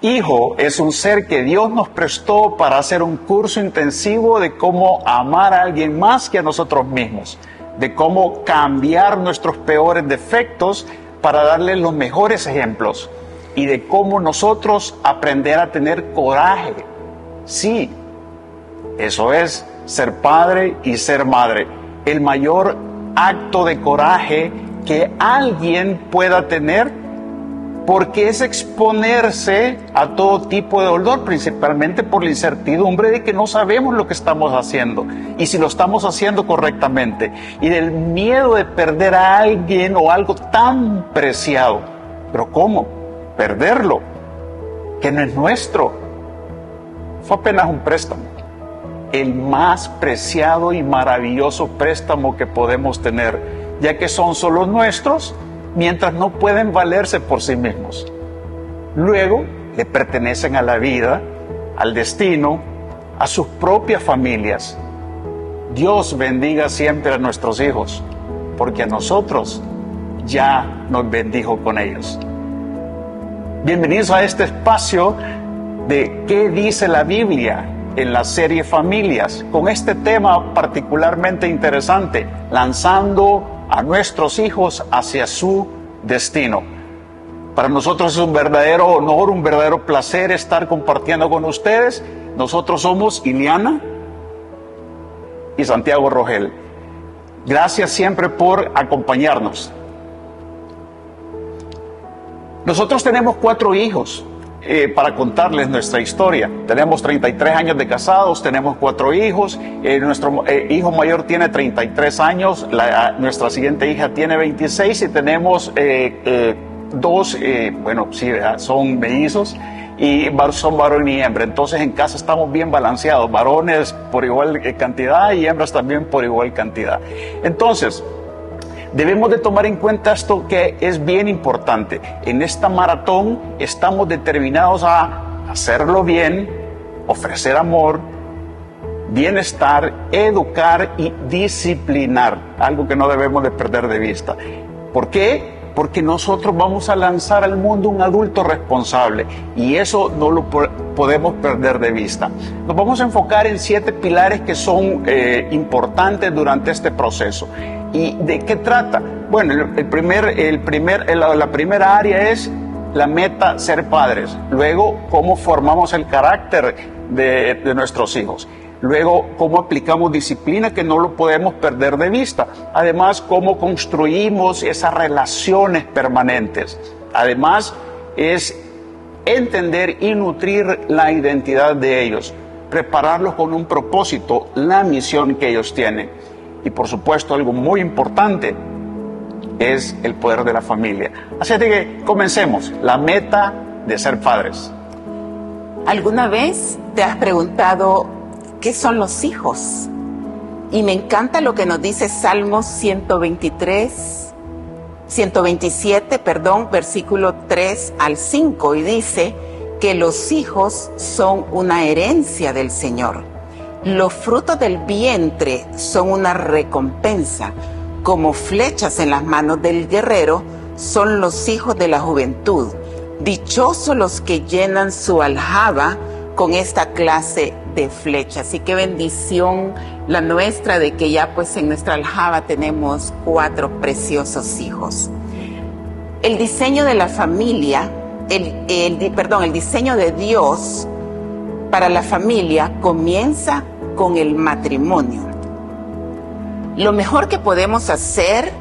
Hijo es un ser que Dios nos prestó para hacer un curso intensivo de cómo amar a alguien más que a nosotros mismos, de cómo cambiar nuestros peores defectos para darle los mejores ejemplos y de cómo nosotros aprender a tener coraje. Sí, eso es ser padre y ser madre. El mayor acto de coraje que alguien pueda tener, porque es exponerse a todo tipo de dolor, principalmente por la incertidumbre de que no sabemos lo que estamos haciendo y si lo estamos haciendo correctamente, y del miedo de perder a alguien o algo tan preciado. ¿Pero cómo? Perderlo, que no es nuestro. Fue apenas un préstamo, el más preciado y maravilloso préstamo que podemos tener, ya que son solo nuestros mientras no pueden valerse por sí mismos. Luego le pertenecen a la vida, al destino, a sus propias familias. Dios bendiga siempre a nuestros hijos, porque a nosotros ya nos bendijo con ellos. Bienvenidos a este espacio de ¿qué dice la Biblia? En la serie Familias, con este tema particularmente interesante, lanzando a nuestros hijos hacia su destino. Para nosotros es un verdadero honor, un verdadero placer estar compartiendo con ustedes. Nosotros somos Ileana y Santiago Rogel. Gracias siempre por acompañarnos. Nosotros tenemos 4 hijos. Para contarles nuestra historia. Tenemos 33 años de casados, tenemos 4 hijos, nuestro hijo mayor tiene 33 años, nuestra siguiente hija tiene 26 y tenemos 2, bueno, sí, son mellizos y son varón y hembra. Entonces en casa estamos bien balanceados, varones por igual cantidad y hembras también por igual cantidad. Entonces, debemos de tomar en cuenta esto que es bien importante. En esta maratón estamos determinados a hacerlo bien, ofrecer amor, bienestar, educar y disciplinar. Algo que no debemos de perder de vista. ¿Por qué? Porque nosotros vamos a lanzar al mundo un adulto responsable y eso no lo podemos perder de vista. Nos vamos a enfocar en 7 pilares que son importantes durante este proceso. ¿Y de qué trata? Bueno, la primera área es la meta, ser padres. Luego, cómo formamos el carácter de nuestros hijos. Luego, cómo aplicamos disciplina, que no lo podemos perder de vista. Además, cómo construimos esas relaciones permanentes. Además, es entender y nutrir la identidad de ellos. Prepararlos con un propósito, la misión que ellos tienen. Y por supuesto, algo muy importante es el poder de la familia. Así que comencemos, la meta de ser padres. ¿Alguna vez te has preguntado qué son los hijos? Y me encanta lo que nos dice Salmos 127, versículo 3 al 5, y dice que los hijos son una herencia del Señor. Los frutos del vientre son una recompensa. Como flechas en las manos del guerrero son los hijos de la juventud. Dichosos los que llenan su aljaba con esta clase de flechas. Y qué bendición la nuestra de que ya pues en nuestra aljaba tenemos 4 preciosos hijos. El diseño de la familia, el diseño de Dios para la familia comienza con el matrimonio. Lo mejor que podemos hacer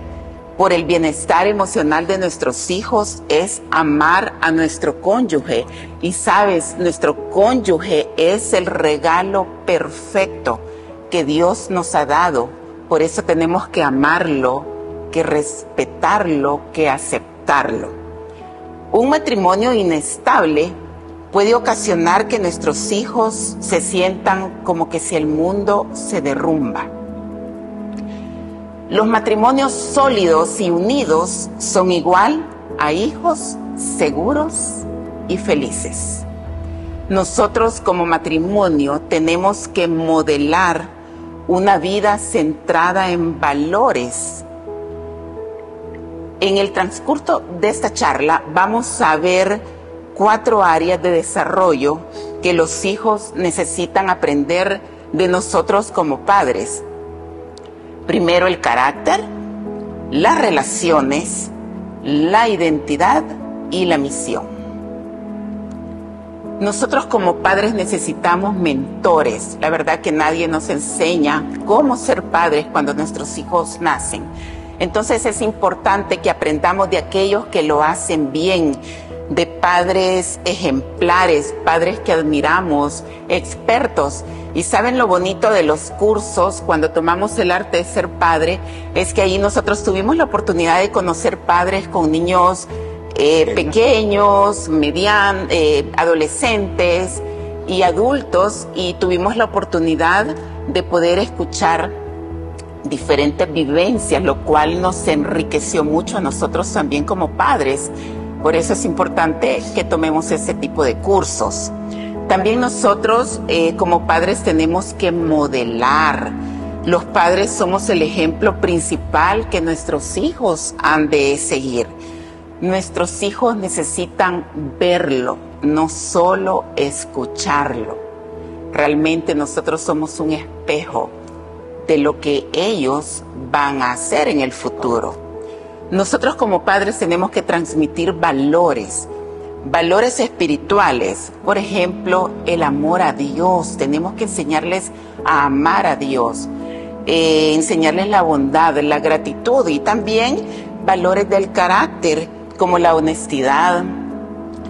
por el bienestar emocional de nuestros hijos es amar a nuestro cónyuge. Y sabes, nuestro cónyuge es el regalo perfecto que Dios nos ha dado. Por eso tenemos que amarlo, que respetarlo, que aceptarlo. Un matrimonio inestable puede ocasionar que nuestros hijos se sientan como que si el mundo se derrumba. Los matrimonios sólidos y unidos son igual a hijos seguros y felices. Nosotros como matrimonio tenemos que modelar una vida centrada en valores, En el transcurso de esta charla vamos a ver 4 áreas de desarrollo que los hijos necesitan aprender de nosotros como padres. Primero, el carácter, las relaciones, la identidad y la misión. Nosotros como padres necesitamos mentores. La verdad que nadie nos enseña cómo ser padres cuando nuestros hijos nacen. Entonces es importante que aprendamos de aquellos que lo hacen bien, de padres ejemplares, padres que admiramos, expertos. Y saben lo bonito de los cursos cuando tomamos el arte de ser padre, es que ahí nosotros tuvimos la oportunidad de conocer padres con niños pequeños, adolescentes y adultos, y tuvimos la oportunidad de poder escuchar diferentes vivencias, lo cual nos enriqueció mucho a nosotros también como padres. Por eso es importante que tomemos ese tipo de cursos. También nosotros como padres tenemos que modelar. Los padres somos el ejemplo principal que nuestros hijos han de seguir. Nuestros hijos necesitan verlo, no solo escucharlo. Realmente nosotros somos un espejo de lo que ellos van a hacer en el futuro. Nosotros como padres tenemos que transmitir valores espirituales. Por ejemplo, el amor a Dios. Tenemos que enseñarles a amar a Dios, enseñarles la bondad, la gratitud, y también valores del carácter como la honestidad,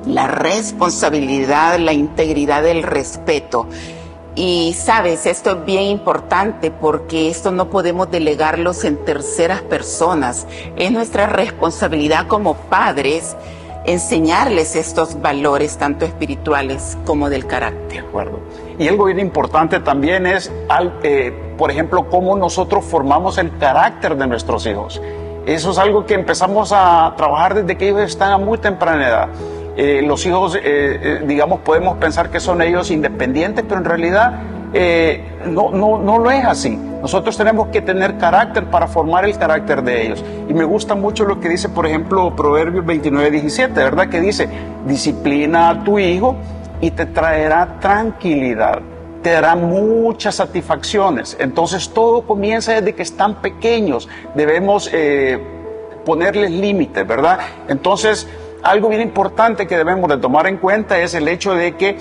la responsabilidad, la integridad, el respeto. Y sabes, esto es bien importante porque esto no podemos delegarlos en terceras personas. Es nuestra responsabilidad como padres enseñarles estos valores tanto espirituales como del carácter. De acuerdo. Y algo bien importante también es, por ejemplo, cómo nosotros formamos el carácter de nuestros hijos. Eso es algo que empezamos a trabajar desde que ellos están a muy temprana edad. Los hijos, digamos, podemos pensar que son ellos independientes, pero en realidad no lo es así. Nosotros tenemos que tener carácter para formar el carácter de ellos. Y me gusta mucho lo que dice, por ejemplo, Proverbios 29:17, ¿verdad? Que dice, disciplina a tu hijo y te traerá tranquilidad, te dará muchas satisfacciones. Entonces todo comienza desde que están pequeños. Debemos ponerles límites, ¿verdad? Entonces, algo bien importante que debemos de tomar en cuenta es el hecho de que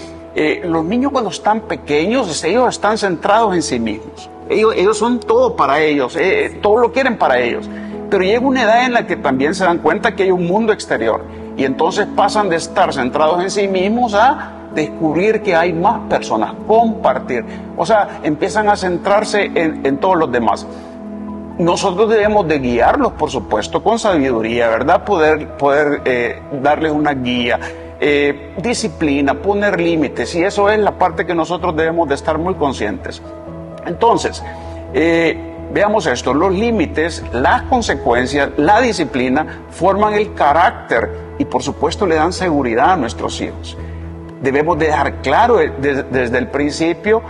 los niños cuando están pequeños, ellos están centrados en sí mismos. Ellos son todo para ellos, todo lo quieren para ellos. Pero llega una edad en la que también se dan cuenta que hay un mundo exterior. Y entonces pasan de estar centrados en sí mismos a descubrir que hay más personas, compartir. O sea, empiezan a centrarse en todos los demás. Nosotros debemos de guiarlos, por supuesto, con sabiduría, ¿verdad? Poder darles una guía, disciplina, poner límites, y eso es la parte que nosotros debemos de estar muy conscientes. Entonces, veamos esto, los límites, las consecuencias, la disciplina forman el carácter y por supuesto le dan seguridad a nuestros hijos. Debemos dejar claro desde el principio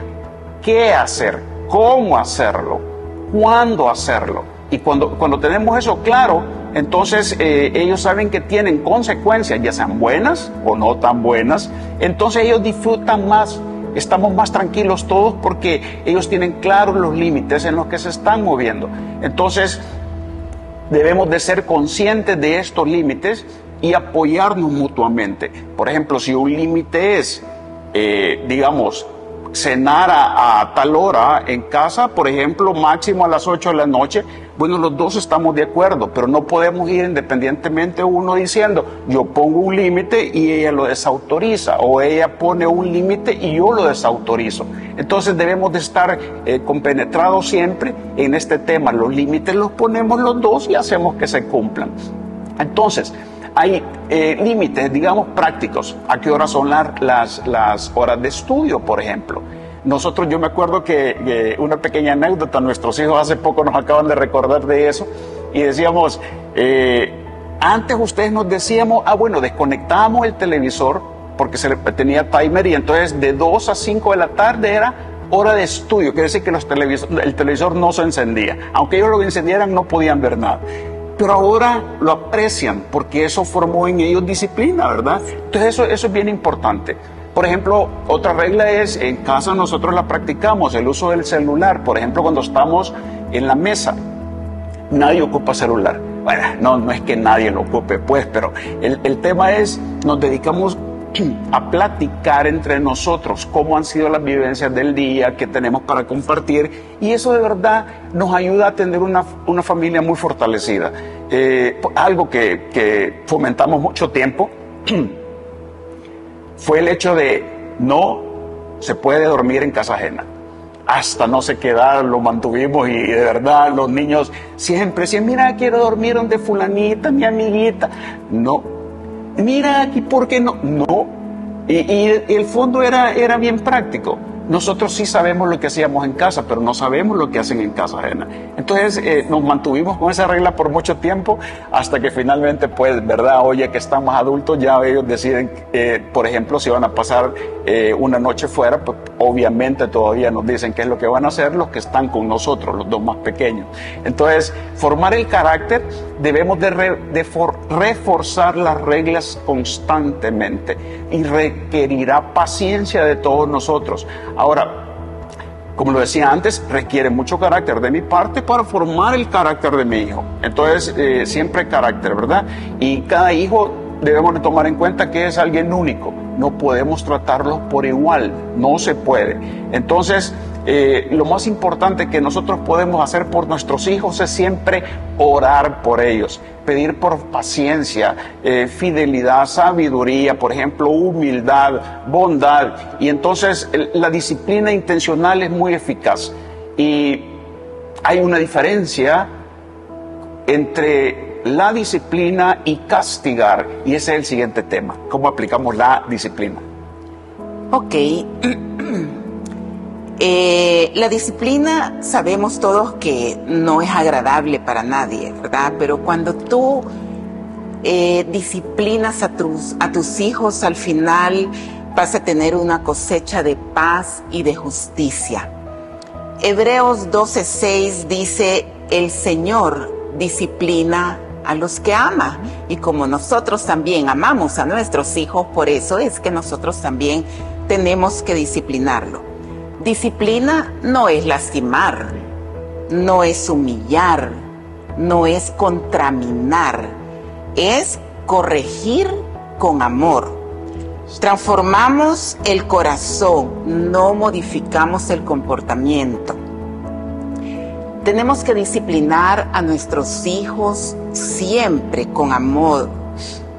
qué hacer, cómo hacerlo, cuándo hacerlo. Y cuando tenemos eso claro, entonces ellos saben que tienen consecuencias, ya sean buenas o no tan buenas. Entonces ellos disfrutan más, estamos más tranquilos todos porque ellos tienen claros los límites en los que se están moviendo. Entonces debemos de ser conscientes de estos límites y apoyarnos mutuamente. Por ejemplo, si un límite es, digamos, cenar a tal hora en casa, por ejemplo, máximo a las 8 de la noche, bueno, los dos estamos de acuerdo, pero no podemos ir independientemente uno diciendo, yo pongo un límite y ella lo desautoriza, o ella pone un límite y yo lo desautorizo. Entonces debemos de estar compenetrados siempre en este tema. Los límites los ponemos los dos y hacemos que se cumplan. Entonces, hay límites, digamos, prácticos. ¿A qué horas son las horas de estudio, por ejemplo? Yo me acuerdo que una pequeña anécdota, nuestros hijos hace poco nos acaban de recordar de eso, y decíamos, antes ustedes nos decíamos, bueno, desconectábamos el televisor, porque tenía timer, y entonces de 2 a 5 de la tarde era hora de estudio, quiere decir que el televisor no se encendía. Aunque ellos lo encendieran, no podían ver nada. pero ahora lo aprecian porque eso formó en ellos disciplina, ¿verdad? Entonces eso es bien importante. Por ejemplo, otra regla es, en casa nosotros la practicamos, el uso del celular. Por ejemplo, cuando estamos en la mesa, nadie ocupa celular. Bueno, no es que nadie lo ocupe, pues, pero el tema es, nos dedicamos a platicar entre nosotros cómo han sido las vivencias del día, qué tenemos para compartir, y eso de verdad nos ayuda a tener una familia muy fortalecida. Algo que fomentamos mucho tiempo fue el hecho de no se puede dormir en casa ajena. Hasta no sé qué edad lo mantuvimos, y de verdad los niños siempre decían, mira, quiero dormir donde fulanita, mi amiguita. No, mira aquí, ¿por qué no? No. Y el fondo era bien práctico. Nosotros sí sabemos lo que hacíamos en casa, pero no sabemos lo que hacen en casa ajena. Entonces nos mantuvimos con esa regla por mucho tiempo, hasta que finalmente, pues, ¿verdad? Hoy ya que estamos adultos, ya ellos deciden, por ejemplo, si van a pasar una noche fuera, pues obviamente todavía nos dicen qué es lo que van a hacer los que están con nosotros, los dos más pequeños. Entonces, formar el carácter, debemos de reforzar las reglas constantemente, y requerirá paciencia de todos nosotros. Ahora, como lo decía antes, requiere mucho carácter de mi parte para formar el carácter de mi hijo. Entonces, siempre carácter, ¿verdad? Y cada hijo debemos de tomar en cuenta que es alguien único. No podemos tratarlos por igual, no se puede. Entonces, lo más importante que nosotros podemos hacer por nuestros hijos es siempre orar por ellos, pedir por paciencia, fidelidad, sabiduría, por ejemplo, humildad, bondad. Y entonces la disciplina intencional es muy eficaz. Y hay una diferencia entre la disciplina y castigar, y ese es el siguiente tema: ¿cómo aplicamos la disciplina? Ok. La disciplina, sabemos todos que no es agradable para nadie, ¿verdad? Pero cuando tú disciplinas a tus hijos, al final vas a tener una cosecha de paz y de justicia. Hebreos 12:6 dice, el Señor disciplina a los que ama. Y como nosotros también amamos a nuestros hijos, por eso es que nosotros también tenemos que disciplinarlo. Disciplina no es lastimar, no es humillar, no es contraminar, es corregir con amor. Transformamos el corazón, no modificamos el comportamiento. Tenemos que disciplinar a nuestros hijos siempre con amor,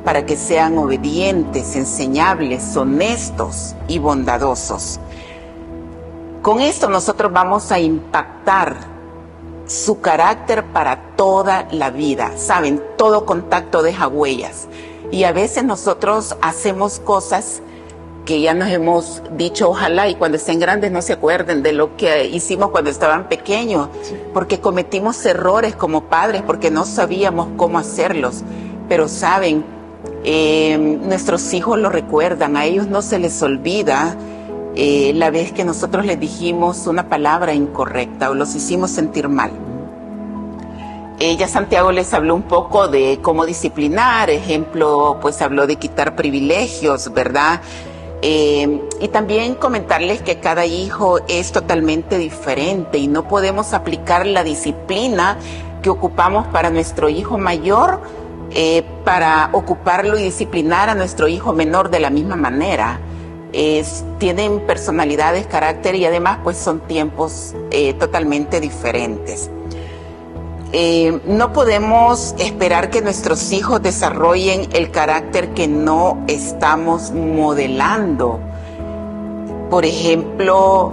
para que sean obedientes, enseñables, honestos y bondadosos. Con esto nosotros vamos a impactar su carácter para toda la vida. Saben, todo contacto deja huellas. Y a veces nosotros hacemos cosas que ya nos hemos dicho, ojalá y cuando estén grandes no se acuerden de lo que hicimos cuando estaban pequeños, porque cometimos errores como padres, porque no sabíamos cómo hacerlos. Pero saben, nuestros hijos lo recuerdan, a ellos no se les olvida la vez que nosotros les dijimos una palabra incorrecta o los hicimos sentir mal. Ya Santiago les habló un poco de cómo disciplinar, ejemplo, pues habló de quitar privilegios, ¿verdad? Y también comentarles que cada hijo es totalmente diferente y no podemos aplicar la disciplina que ocupamos para nuestro hijo mayor para ocuparlo y disciplinar a nuestro hijo menor de la misma manera. Tienen personalidades, carácter y además pues son tiempos totalmente diferentes. No podemos esperar que nuestros hijos desarrollen el carácter que no estamos modelando. Por ejemplo,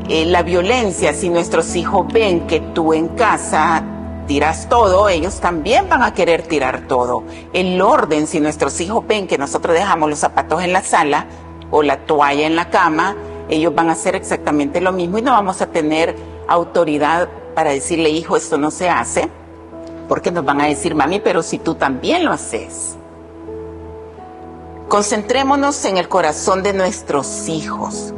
la violencia. Si nuestros hijos ven que tú en casa tiras todo, ellos también van a querer tirar todo. El orden, si nuestros hijos ven que nosotros dejamos los zapatos en la sala o la toalla en la cama, ellos van a hacer exactamente lo mismo y no vamos a tener autoridad para decirle, hijo, esto no se hace, porque nos van a decir, mami, pero si tú también lo haces. Concentrémonos en el corazón de nuestros hijos.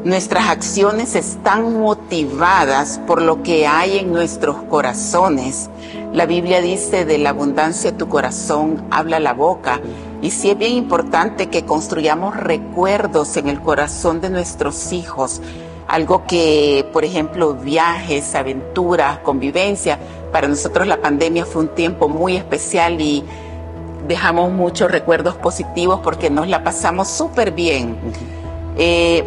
Nuestras acciones están motivadas por lo que hay en nuestros corazones. La Biblia dice, de la abundancia de tu corazón habla la boca. Y sí es bien importante que construyamos recuerdos en el corazón de nuestros hijos. Algo que, por ejemplo, viajes, aventuras, convivencia. Para nosotros la pandemia fue un tiempo muy especial y dejamos muchos recuerdos positivos porque nos la pasamos súper bien.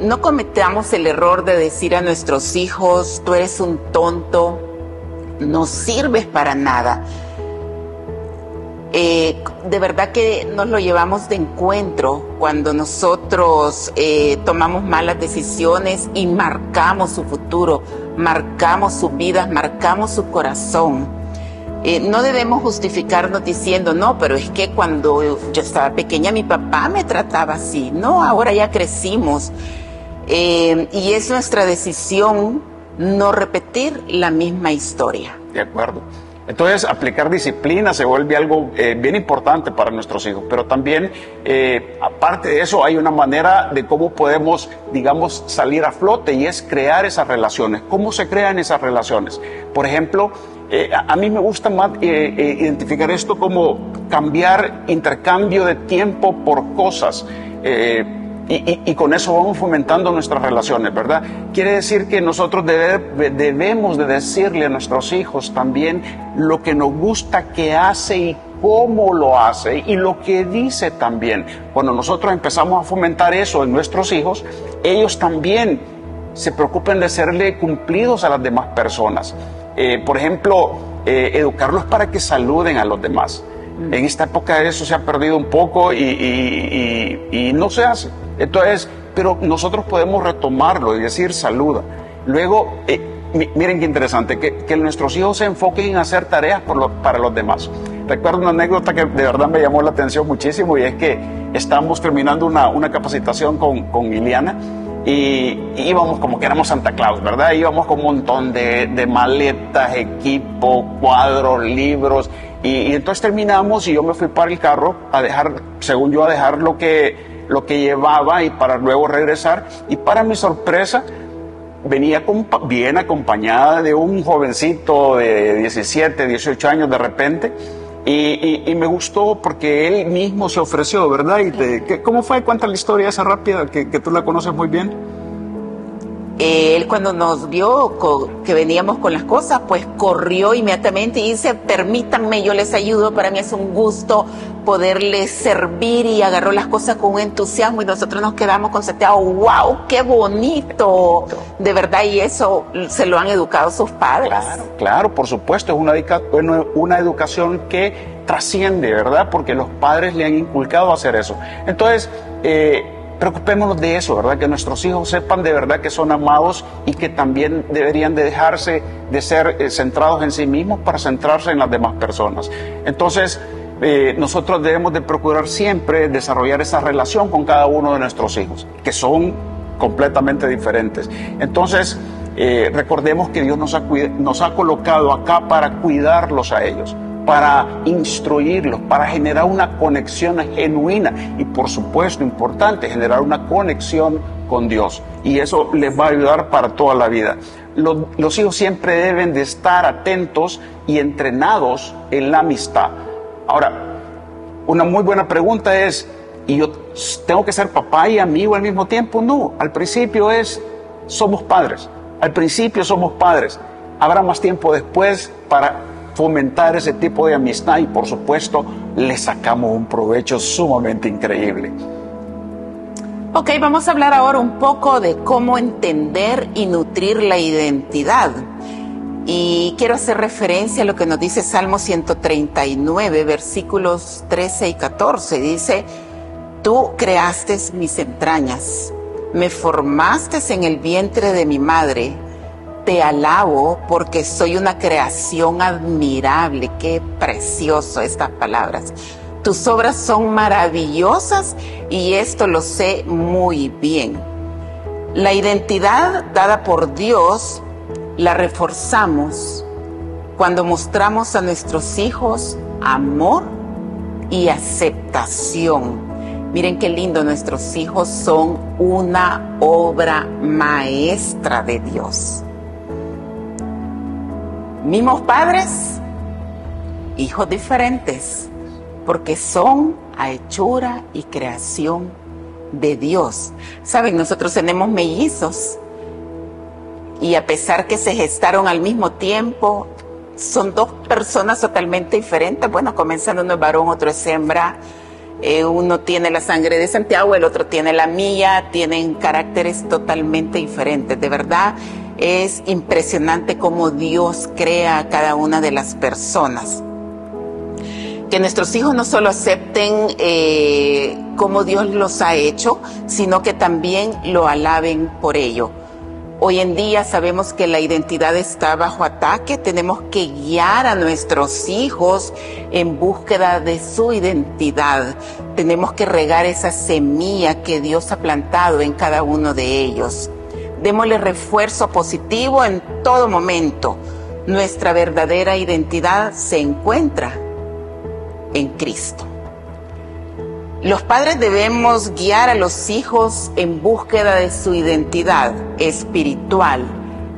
No cometamos el error de decir a nuestros hijos, tú eres un tonto, no sirves para nada. De verdad que nos lo llevamos de encuentro cuando nosotros tomamos malas decisiones y marcamos su futuro, marcamos sus vidas, marcamos su corazón. No debemos justificarnos diciendo, no, pero es que cuando yo estaba pequeña mi papá me trataba así. No, ahora ya crecimos. Y es nuestra decisión no repetir la misma historia. De acuerdo. Entonces, aplicar disciplina se vuelve algo bien importante para nuestros hijos, pero también, aparte de eso, hay una manera de cómo podemos, digamos, salir a flote, y es crear esas relaciones. ¿Cómo se crean esas relaciones? Por ejemplo, a mí me gusta más identificar esto como intercambio de tiempo por cosas. Y con eso vamos fomentando nuestras relaciones, ¿verdad? Quiere decir que nosotros debemos de decirle a nuestros hijos también lo que nos gusta que hace y cómo lo hace y lo que dice también. Cuando nosotros empezamos a fomentar eso en nuestros hijos, ellos también se preocupan de serle cumplidos a las demás personas. Por ejemplo, educarlos para que saluden a los demás. En esta época eso se ha perdido un poco y no se hace. Entonces, pero nosotros podemos retomarlo y decir saluda. Luego, miren qué interesante, que nuestros hijos se enfoquen en hacer tareas para los demás. Recuerdo una anécdota que de verdad me llamó la atención muchísimo, y es que estábamos terminando una capacitación con Iliana, y íbamos como que éramos Santa Claus, ¿verdad? Íbamos con un montón de maletas, equipo, cuadros, libros, y entonces terminamos y yo me fui para el carro a dejar, según yo, a dejar lo que llevaba y para luego regresar, y para mi sorpresa venía bien acompañada de un jovencito de 17, 18 años de repente. Y me gustó porque él mismo se ofreció, ¿verdad? ¿Cómo fue? Cuéntale la historia esa rápida, que tú la conoces muy bien. Él, cuando nos vio que veníamos con las cosas, pues corrió inmediatamente y dice, permítanme, yo les ayudo, para mí es un gusto poderles servir, y agarró las cosas con un entusiasmo y nosotros nos quedamos concentrados. ¡Wow! ¡Qué bonito! De verdad, y eso se lo han educado sus padres. Claro, por supuesto, es una educación que trasciende, ¿verdad? Porque los padres le han inculcado a hacer eso. Entonces, preocupémonos de eso, ¿verdad? Que nuestros hijos sepan de verdad que son amados y que también deberían de dejarse de ser centrados en sí mismos para centrarse en las demás personas. Entonces, nosotros debemos de procurar siempre desarrollar esa relación con cada uno de nuestros hijos, que son completamente diferentes. Entonces, recordemos que Dios nos ha colocado acá para cuidarlos a ellos, para instruirlos, para generar una conexión genuina y, por supuesto, importante, generar una conexión con Dios. Y eso les va a ayudar para toda la vida. Los hijos siempre deben de estar atentos y entrenados en la amistad. Ahora, una muy buena pregunta es, ¿y yo tengo que ser papá y amigo al mismo tiempo? No, al principio somos padres. Al principio somos padres. Habrá más tiempo después para fomentar ese tipo de amistad y, por supuesto, le sacamos un provecho sumamente increíble. Ok, vamos a hablar ahora un poco de cómo entender y nutrir la identidad. Y quiero hacer referencia a lo que nos dice Salmo 139, versículos 13 y 14. Dice, tú creaste mis entrañas, me formaste en el vientre de mi madre. Te alabo porque soy una creación admirable. Qué precioso estas palabras. Tus obras son maravillosas y esto lo sé muy bien. La identidad dada por Dios la reforzamos cuando mostramos a nuestros hijos amor y aceptación. Miren qué lindo, nuestros hijos son una obra maestra de Dios. Mismos padres, hijos diferentes, porque son a hechura y creación de Dios. Saben, nosotros tenemos mellizos y a pesar que se gestaron al mismo tiempo, son dos personas totalmente diferentes. Bueno, comenzando, uno es varón, otro es hembra. Uno tiene la sangre de Santiago, el otro tiene la mía, tienen caracteres totalmente diferentes. De verdad, es impresionante cómo Dios crea a cada una de las personas. Que nuestros hijos no solo acepten cómo Dios los ha hecho, sino que también lo alaben por ello. Hoy en día sabemos que la identidad está bajo ataque. Tenemos que guiar a nuestros hijos en búsqueda de su identidad. Tenemos que regar esa semilla que Dios ha plantado en cada uno de ellos. Démosle refuerzo positivo en todo momento. Nuestra verdadera identidad se encuentra en Cristo. Los padres debemos guiar a los hijos en búsqueda de su identidad espiritual,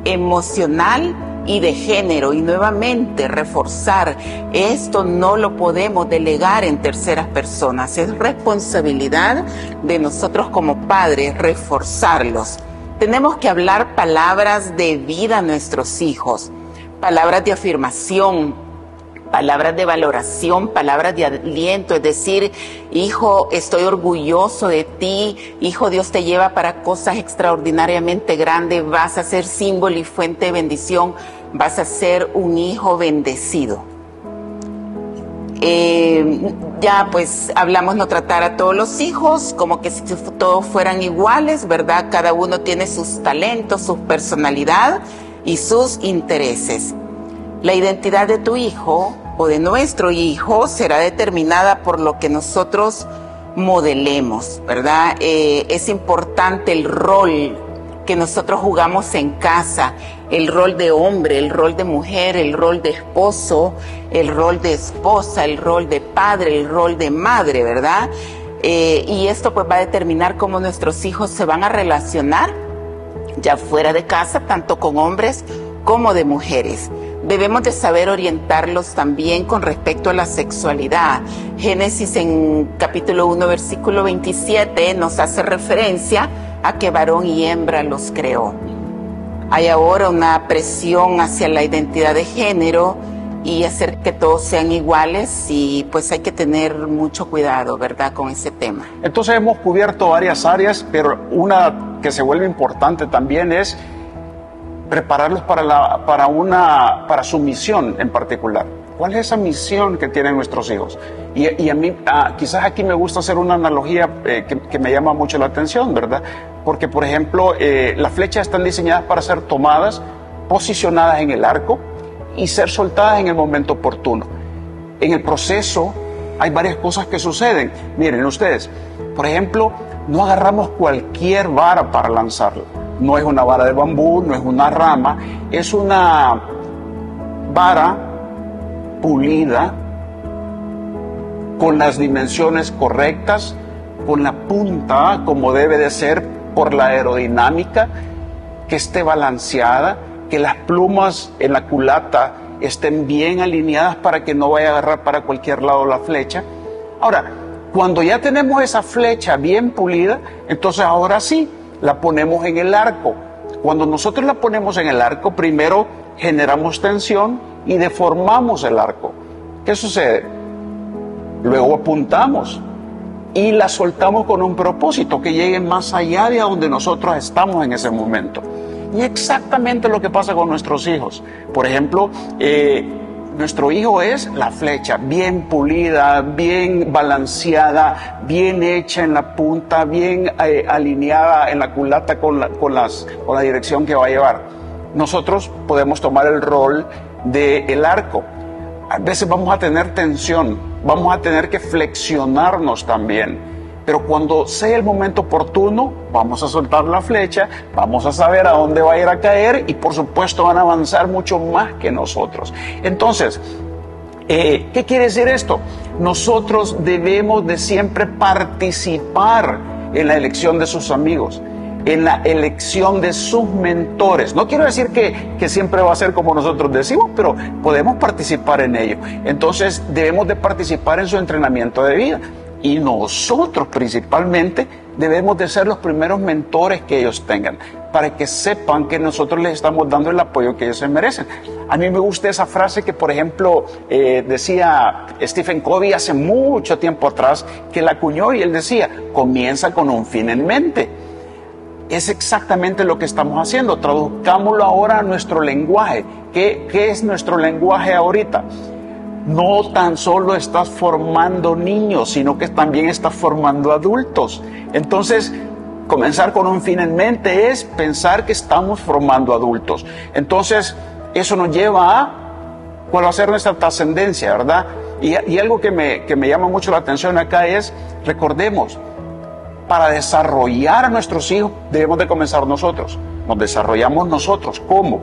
emocional y de género. Y nuevamente reforzar, esto no lo podemos delegar en terceras personas. Es responsabilidad de nosotros como padres reforzarlos. Tenemos que hablar palabras de vida a nuestros hijos, palabras de afirmación, palabras de valoración, palabras de aliento, es decir, hijo, estoy orgulloso de ti, hijo, Dios te lleva para cosas extraordinariamente grandes, vas a ser símbolo y fuente de bendición, vas a ser un hijo bendecido. Ya pues hablamos no tratar a todos los hijos como que si todos fueran iguales, ¿verdad? Cada uno tiene sus talentos, su personalidad y sus intereses. La identidad de tu hijo o de nuestro hijo será determinada por lo que nosotros modelemos, ¿verdad? Es importante el rol que nosotros jugamos en casa, el rol de hombre, el rol de mujer, el rol de esposo, el rol de esposa, el rol de padre, el rol de madre, ¿verdad? Y esto pues va a determinar cómo nuestros hijos se van a relacionar ya fuera de casa, tanto con hombres como de mujeres. Debemos de saber orientarlos también con respecto a la sexualidad. Génesis en capítulo 1, versículo 27 nos hace referencia a que varón y hembra los creó. Hay ahora una presión hacia la identidad de género y hacer que todos sean iguales y pues hay que tener mucho cuidado, ¿verdad?, con ese tema. Entonces hemos cubierto varias áreas, pero una que se vuelve importante también es prepararlos para su misión en particular. ¿Cuál es esa misión que tienen nuestros hijos? Y a mí, quizás aquí me gusta hacer una analogía que me llama mucho la atención, ¿verdad? Porque, por ejemplo, las flechas están diseñadas para ser tomadas, posicionadas en el arco y ser soltadas en el momento oportuno. En el proceso hay varias cosas que suceden. Miren ustedes, por ejemplo, no agarramos cualquier vara para lanzarla. No es una vara de bambú, no es una rama, es una vara pulida, con las dimensiones correctas, con la punta como debe de ser por la aerodinámica, que esté balanceada, que las plumas en la culata estén bien alineadas para que no vaya a agarrar para cualquier lado la flecha. Ahora, cuando ya tenemos esa flecha bien pulida, entonces ahora sí, la ponemos en el arco. Cuando nosotros la ponemos en el arco, primero generamos tensión y deformamos el arco. ¿Qué sucede? Luego apuntamos y la soltamos con un propósito, que llegue más allá de donde nosotros estamos en ese momento. Y exactamente lo que pasa con nuestros hijos. Por ejemplo, nuestro hijo es la flecha, bien pulida, bien balanceada, bien hecha en la punta, bien alineada en la culata con la dirección que va a llevar. Nosotros podemos tomar el rol del arco. A veces vamos a tener tensión, vamos a tener que flexionarnos también. Pero cuando sea el momento oportuno, vamos a soltar la flecha, vamos a saber a dónde va a ir a caer y por supuesto van a avanzar mucho más que nosotros. Entonces, ¿qué quiere decir esto? Nosotros debemos de siempre participar en la elección de sus amigos, en la elección de sus mentores. No quiero decir que siempre va a ser como nosotros decimos, pero podemos participar en ello. Entonces debemos de participar en su entrenamiento de vida. Y nosotros principalmente debemos de ser los primeros mentores que ellos tengan, para que sepan que nosotros les estamos dando el apoyo que ellos se merecen. A mí me gusta esa frase que, por ejemplo, decía Stephen Covey hace mucho tiempo atrás, que la acuñó, y él decía: comienza con un fin en mente. Es exactamente lo que estamos haciendo. Traduzcámoslo ahora a nuestro lenguaje. ¿Qué es nuestro lenguaje ahorita? No tan solo estás formando niños, sino que también estás formando adultos. Entonces, comenzar con un fin en mente es pensar que estamos formando adultos. Entonces, eso nos lleva a cuál va a ser nuestra trascendencia, ¿verdad? Y algo que me llama mucho la atención acá es, recordemos, para desarrollar a nuestros hijos debemos de comenzar nosotros. Nos desarrollamos nosotros. ¿Cómo?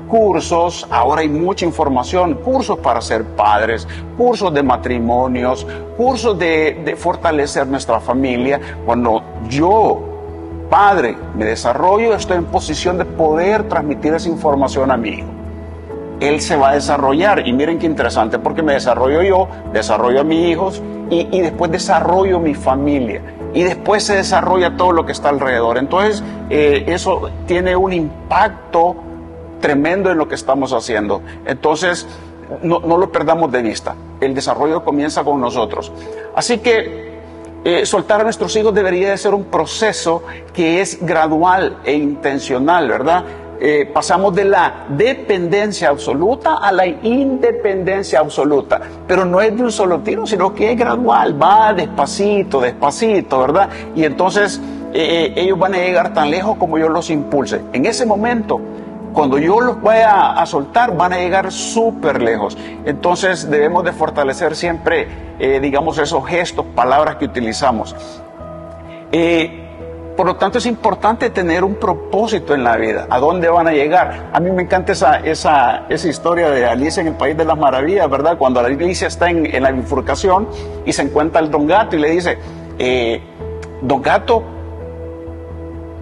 Cursos, ahora hay mucha información, cursos para ser padres, cursos de matrimonios, cursos de fortalecer nuestra familia. Cuando yo, padre, me desarrollo, estoy en posición de poder transmitir esa información a mi hijo. Él se va a desarrollar, y miren qué interesante, porque me desarrollo yo, desarrollo a mis hijos y después desarrollo mi familia. Y después se desarrolla todo lo que está alrededor. Entonces, eso tiene un impacto tremendo en lo que estamos haciendo. Entonces, no lo perdamos de vista. El desarrollo comienza con nosotros. Así que soltar a nuestros hijos debería de ser un proceso que es gradual e intencional, ¿verdad? Pasamos de la dependencia absoluta a la independencia absoluta, pero no es de un solo tiro, sino que es gradual, va despacito, despacito, ¿verdad? Y entonces ellos van a llegar tan lejos como yo los impulse. En ese momento, cuando yo los vaya a soltar, van a llegar súper lejos. Entonces debemos de fortalecer siempre, digamos, esos gestos, palabras que utilizamos. Por lo tanto, es importante tener un propósito en la vida. ¿A dónde van a llegar? A mí me encanta esa historia de Alicia en el País de las Maravillas, ¿verdad? Cuando Alicia está en la bifurcación y se encuentra el Don Gato y le dice: Don Gato,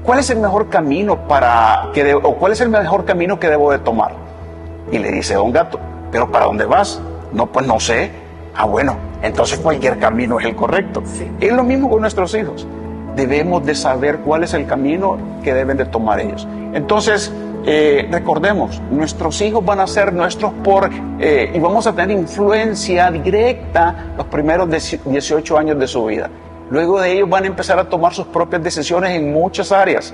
¿cuál es el mejor camino cuál es el mejor camino que debo de tomar? Y le dice Don Gato: ¿pero para dónde vas? No, pues no sé. Ah, bueno, entonces cualquier camino es el correcto. Sí. Es lo mismo con nuestros hijos. Debemos de saber cuál es el camino que deben de tomar ellos. Entonces, recordemos, nuestros hijos van a ser nuestros y vamos a tener influencia directa los primeros 18 años de su vida. Luego de ellos van a empezar a tomar sus propias decisiones en muchas áreas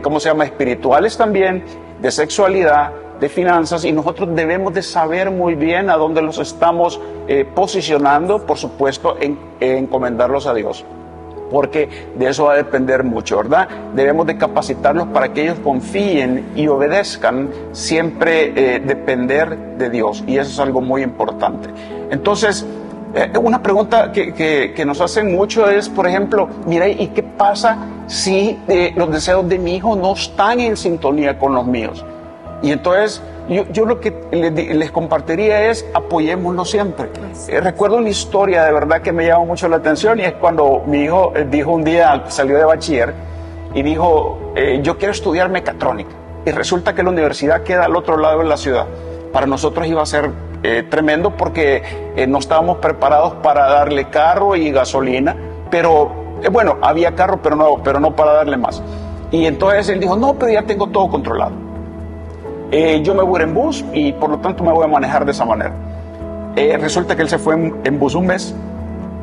¿cómo se llama? Espirituales también, de sexualidad, de finanzas, y nosotros debemos de saber muy bien a dónde los estamos posicionando, por supuesto, en encomendarlos a Dios, porque de eso va a depender mucho, ¿verdad? Debemos de capacitarlos para que ellos confíen y obedezcan, siempre depender de Dios, y eso es algo muy importante. Entonces, una pregunta que nos hacen mucho es, por ejemplo, mira, ¿y qué pasa si los deseos de mi hijo no están en sintonía con los míos? Y entonces yo lo que les compartiría es: apoyémoslo siempre. Recuerdo una historia de verdad que me llamó mucho la atención, y es cuando mi hijo dijo un día, salió de bachiller y dijo: yo quiero estudiar mecatrónica, y resulta que la universidad queda al otro lado de la ciudad. Para nosotros iba a ser tremendo, porque no estábamos preparados para darle carro y gasolina, pero bueno, había carro, pero no para darle más. Y entonces él dijo: no, pero ya tengo todo controlado. Yo me voy a ir en bus y por lo tanto me voy a manejar de esa manera. Resulta que él se fue en bus un mes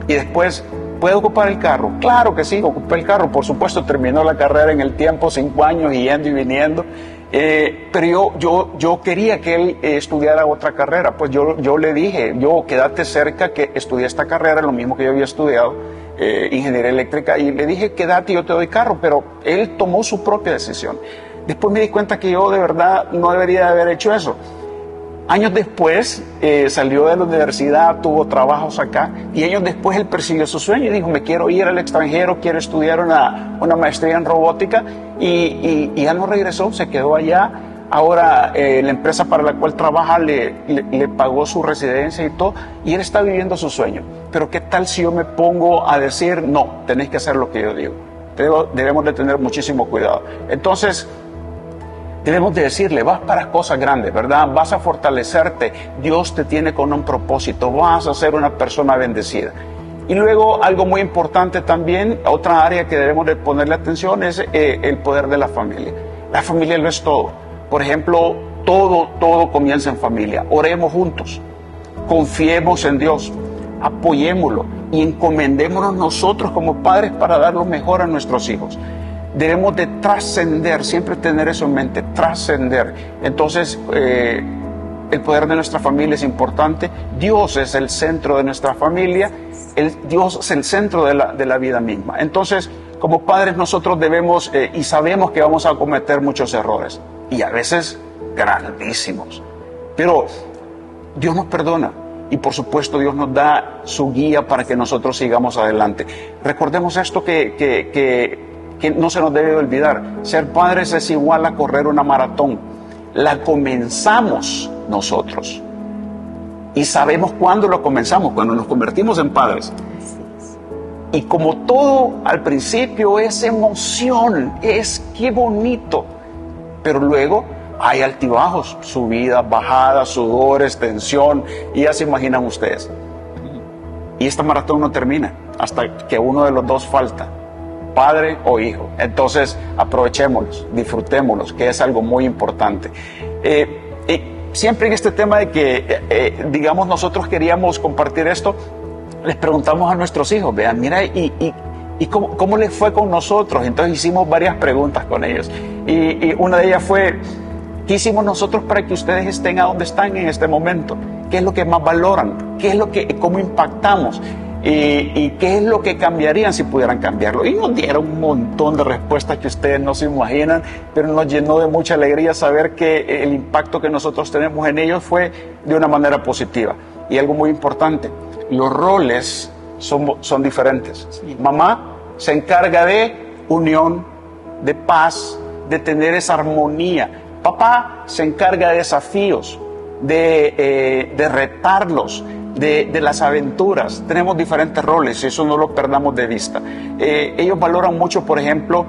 y después: ¿puede ocupar el carro? Claro que sí, ocupé el carro, por supuesto, terminó la carrera en el tiempo, 5 años, yendo y viniendo. Pero yo quería que él estudiara otra carrera. Pues yo le dije: quédate cerca, que estudié esta carrera, lo mismo que yo había estudiado, ingeniería eléctrica, y le dije: quédate, yo te doy carro. Pero él tomó su propia decisión. Después me di cuenta que yo de verdad no debería haber hecho eso. Años después salió de la universidad, tuvo trabajos acá, y años después él persiguió su sueño y dijo: me quiero ir al extranjero, quiero estudiar una maestría en robótica, y ya no regresó, se quedó allá ahora la empresa para la cual trabaja le pagó su residencia y todo, y él está viviendo su sueño. Pero ¿qué tal si yo me pongo a decir, no, tenéis que hacer lo que yo digo? Debemos de tener muchísimo cuidado. Entonces, debemos de decirle, vas para cosas grandes, ¿verdad? Vas a fortalecerte, Dios te tiene con un propósito, vas a ser una persona bendecida. Y luego, algo muy importante también, otra área que debemos de ponerle atención es el poder de la familia. La familia lo es todo. Por ejemplo, todo comienza en familia. Oremos juntos, confiemos en Dios, apoyémoslo y encomendémonos nosotros como padres para dar lo mejor a nuestros hijos. Debemos de trascender, siempre tener eso en mente, trascender. Entonces, el poder de nuestra familia es importante. Dios es el centro de nuestra familia. Dios es el centro de la vida misma. Entonces, como padres nosotros debemos y sabemos que vamos a cometer muchos errores. Y a veces grandísimos. Pero Dios nos perdona. Y por supuesto Dios nos da su guía para que nosotros sigamos adelante. Recordemos esto que no se nos debe olvidar. Ser padres es igual a correr una maratón. La comenzamos nosotros. Y sabemos cuándo lo comenzamos, cuando nos convertimos en padres. Y como todo al principio es emoción, es qué bonito. Pero luego hay altibajos, subidas, bajadas, sudores, tensión, y ya se imaginan ustedes. Y esta maratón no termina hasta que uno de los dos falta, padre o hijo. Entonces aprovechémoslos, disfrutémoslos, que es algo muy importante. Siempre en este tema de que, digamos, nosotros queríamos compartir esto, les preguntamos a nuestros hijos, vean, mira, ¿y cómo les fue con nosotros? Entonces hicimos varias preguntas con ellos. Y una de ellas fue, ¿qué hicimos nosotros para que ustedes estén a donde están en este momento? ¿Qué es lo que más valoran? ¿Cómo impactamos? ¿Y qué es lo que cambiarían si pudieran cambiarlo? Y nos dieron un montón de respuestas que ustedes no se imaginan, pero nos llenó de mucha alegría saber que el impacto que nosotros tenemos en ellos fue de una manera positiva. Y algo muy importante, los roles son diferentes. Sí. Mamá se encarga de unión, de paz, de tener esa armonía. Papá se encarga de desafíos, de retarlos, de las aventuras. Tenemos diferentes roles y eso no lo perdamos de vista. Ellos valoran mucho, por ejemplo,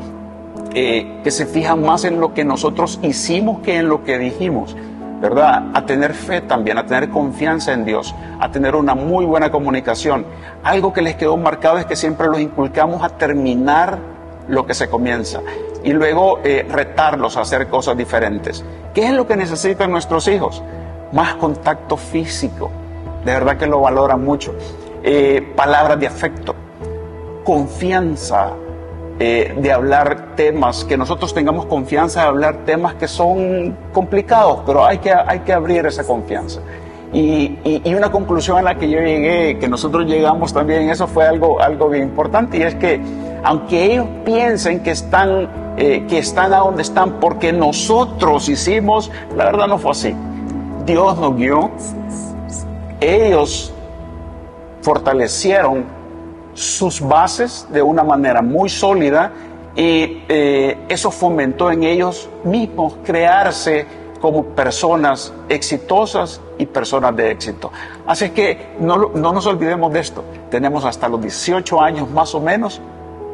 que se fijan más en lo que nosotros hicimos que en lo que dijimos, ¿verdad? A tener fe también, a tener confianza en Dios, a tener una muy buena comunicación. Algo que les quedó marcado es que siempre los inculcamos a terminar lo que se comienza y luego retarlos a hacer cosas diferentes. ¿Qué es lo que necesitan nuestros hijos? Más contacto físico. De verdad que lo valoran mucho. Palabras de afecto, confianza, de hablar temas, que nosotros tengamos confianza de hablar temas que son complicados, pero hay que abrir esa confianza. Y una conclusión a la que yo llegué, que nosotros llegamos también, eso fue algo bien importante, y es que aunque ellos piensen que están a donde están porque nosotros hicimos, la verdad no fue así. Dios nos guió. Ellos fortalecieron sus bases de una manera muy sólida y eso fomentó en ellos mismos crearse como personas exitosas y personas de éxito. Así que no nos olvidemos de esto. Tenemos hasta los 18 años más o menos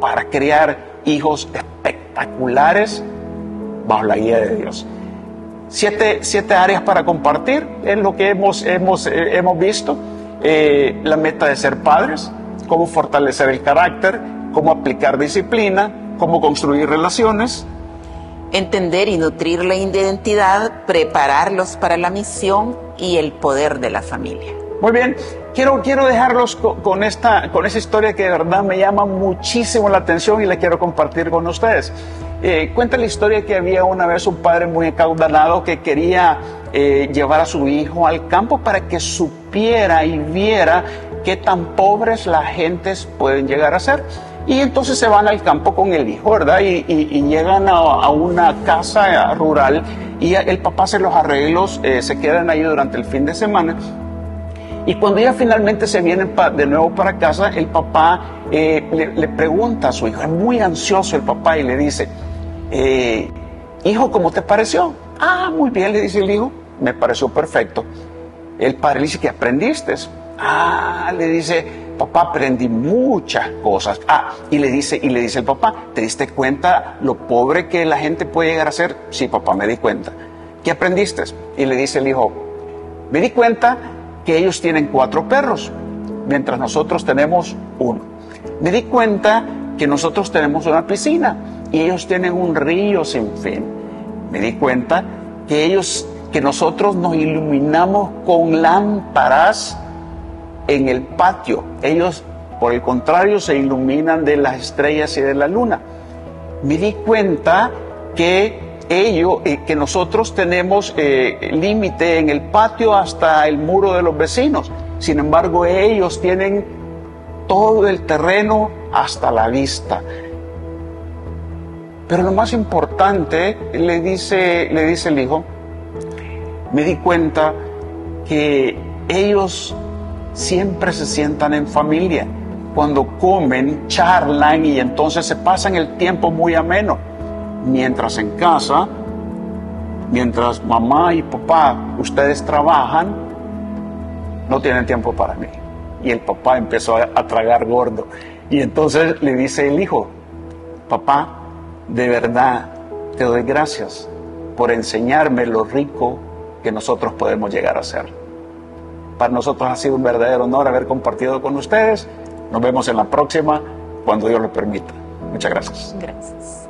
para crear hijos espectaculares bajo la guía de Dios. Siete áreas para compartir en lo que hemos visto. La meta de ser padres, cómo fortalecer el carácter, cómo aplicar disciplina, cómo construir relaciones. Entender y nutrir la identidad, prepararlos para la misión y el poder de la familia. Muy bien, quiero dejarlos con esa historia que de verdad me llama muchísimo la atención y la quiero compartir con ustedes. Cuenta la historia que había una vez un padre muy acaudalado que quería llevar a su hijo al campo para que supiera y viera qué tan pobres las gentes pueden llegar a ser. Y entonces se van al campo con el hijo, ¿verdad? Y llegan a una casa rural y el papá hace los arreglos, se quedan ahí durante el fin de semana. Y cuando ya finalmente se vienen de nuevo para casa, el papá le pregunta a su hijo, es muy ansioso el papá y le dice, hijo, ¿cómo te pareció? Ah, muy bien, le dice el hijo, me pareció perfecto. El padre le dice, ¿qué aprendiste? Ah, le dice, papá, aprendí muchas cosas. Ah, y le dice el papá, ¿te diste cuenta lo pobre que la gente puede llegar a ser? Sí, papá, me di cuenta. ¿Qué aprendiste? Y le dice el hijo, me di cuenta que ellos tienen 4 perros, mientras nosotros tenemos 1. Me di cuenta que nosotros tenemos una piscina y ellos tienen un río sin fin. Me di cuenta que nosotros nos iluminamos con lámparas en el patio. Ellos, por el contrario, se iluminan de las estrellas y de la luna. Me di cuenta que nosotros tenemos límite en el patio hasta el muro de los vecinos. Sin embargo, ellos tienen todo el terreno hasta la vista. Pero lo más importante, le dice el hijo, me di cuenta que ellos siempre se sientan en familia. Cuando comen, charlan y entonces se pasan el tiempo muy ameno. Mientras en casa, mientras mamá y papá, ustedes trabajan, no tienen tiempo para mí. Y el papá empezó a tragar gordo. Y entonces le dice el hijo, papá, de verdad te doy gracias por enseñarme lo rico que nosotros podemos llegar a ser. Para nosotros ha sido un verdadero honor haber compartido con ustedes. Nos vemos en la próxima, cuando Dios lo permita. Muchas gracias. Gracias.